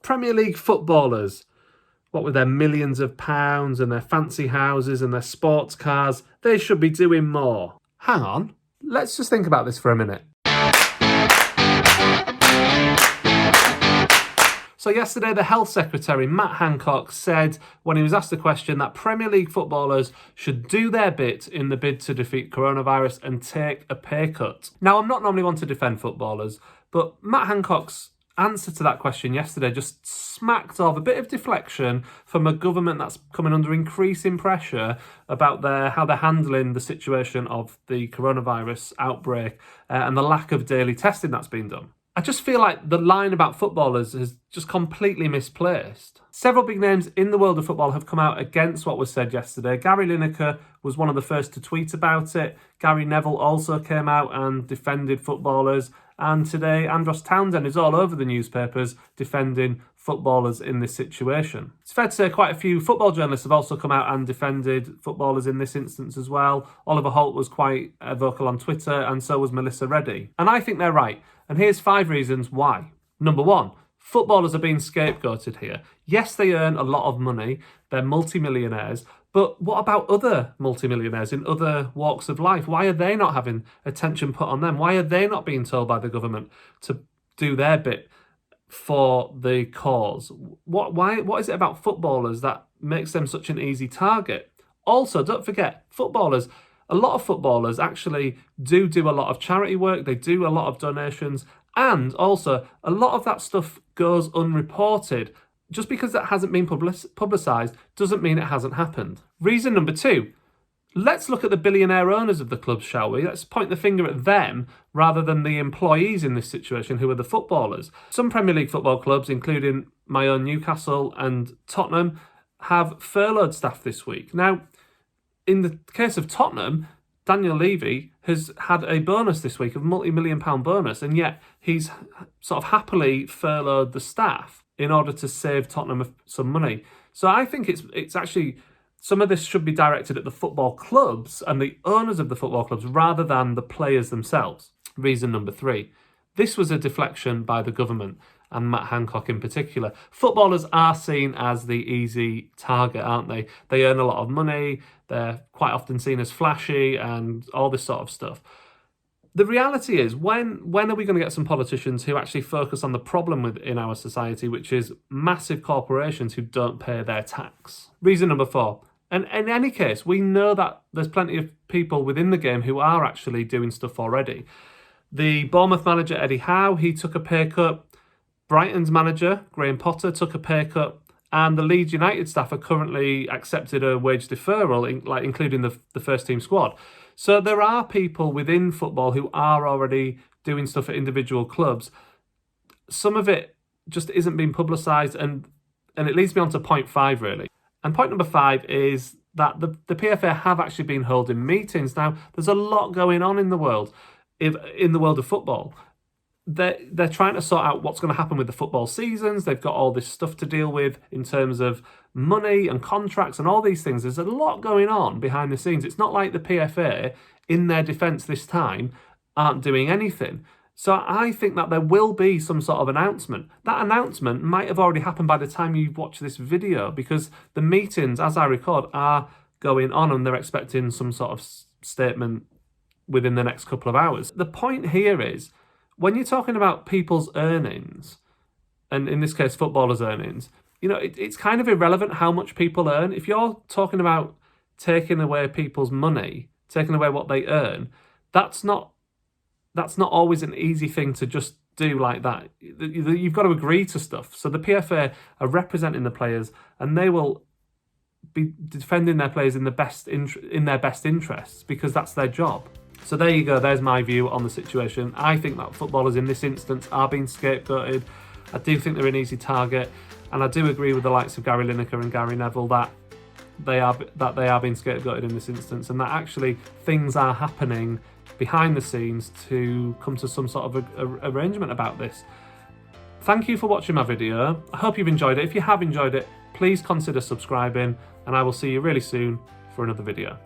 Premier League footballers, what with their millions of pounds and their fancy houses and their sports cars, they should be doing more. Hang on, let's just think about this for a minute. So yesterday, the Health Secretary Matt Hancock said, when he was asked the question, that Premier League footballers should do their bit in the bid to defeat coronavirus and take a pay cut. Now, I'm not normally one to defend footballers, but Matt Hancock's answer to that question yesterday just smacked of a bit of deflection from a government that's coming under increasing pressure about how they're handling the situation of the coronavirus outbreak and the lack of daily testing that's been done. I just feel like the line about footballers is just completely misplaced. Several big names in the world of football have come out against what was said yesterday. Gary Lineker was one of the first to tweet about it. Gary Neville also came out and defended footballers. And today, Andros Townsend is all over the newspapers defending footballers in this situation. It's fair to say quite a few football journalists have also come out and defended footballers in this instance as well. Oliver Holt was quite vocal on Twitter, and so was Melissa Reddy. And I think they're right. And here's 5 reasons why. Number 1, footballers are being scapegoated here. Yes, they earn a lot of money. They're multimillionaires. But what about other multimillionaires in other walks of life? Why are they not having attention put on them? Why are they not being told by the government to do their bit for the cause? What is it about footballers that makes them such an easy target? Also, don't forget, a lot of footballers actually do a lot of charity work. They do a lot of donations. And also, a lot of that stuff goes unreported. Just because that hasn't been publicised doesn't mean it hasn't happened. Reason number 2, let's look at the billionaire owners of the clubs, shall we? Let's point the finger at them rather than the employees in this situation, who are the footballers. Some Premier League football clubs, including my own Newcastle and Tottenham, have furloughed staff this week. Now, in the case of Tottenham, Daniel Levy has had a bonus this week, a multi-million-pound bonus, and yet he's sort of happily furloughed the staff in order to save Tottenham some money. So I think it's actually, some of this should be directed at the football clubs and the owners of the football clubs rather than the players themselves. Reason number 3, this was a deflection by the government and Matt Hancock in particular. Footballers are seen as the easy target, aren't they? They earn a lot of money, they're quite often seen as flashy and all this sort of stuff. The reality is, when are we going to get some politicians who actually focus on the problem in our society, which is massive corporations who don't pay their tax? Reason number 4, and in any case, we know that there's plenty of people within the game who are actually doing stuff already. The Bournemouth manager, Eddie Howe, he took a pay cut. Brighton's manager, Graham Potter, took a pay cut. And the Leeds United staff are currently accepted a wage deferral, including the first team squad. So there are people within football who are already doing stuff at individual clubs. Some of it just isn't being publicised, and it leads me on to point 5, really. And point number 5 is that the PFA have actually been holding meetings. Now, there's a lot going on in the world, in the world of football. They're trying to sort out what's going to happen with the football seasons. They've got all this stuff to deal with in terms of money and contracts and all these things. There's a lot going on behind the scenes. It's not like the PFA, in their defence this time, aren't doing anything. So I think that there will be some sort of announcement. That announcement might have already happened by the time you've watched this video, because the meetings, as I record, are going on and they're expecting some sort of statement within the next couple of hours. The point here is, when you're talking about people's earnings, and in this case, footballers' earnings, it's kind of irrelevant how much people earn. If you're talking about taking away people's money, taking away what they earn, that's not always an easy thing to just do like that. You've got to agree to stuff. So the PFA are representing the players, and they will be defending their players in their best interests, because that's their job. So there you go, there's my view on the situation. I think that footballers in this instance are being scapegoated. I do think they're an easy target, and I do agree with the likes of Gary Lineker and Gary Neville that they are being scapegoated in this instance, and that actually things are happening behind the scenes to come to some sort of arrangement about this. Thank you for watching my video. I hope you've enjoyed it. If you have enjoyed it, please consider subscribing, and I will see you really soon for another video.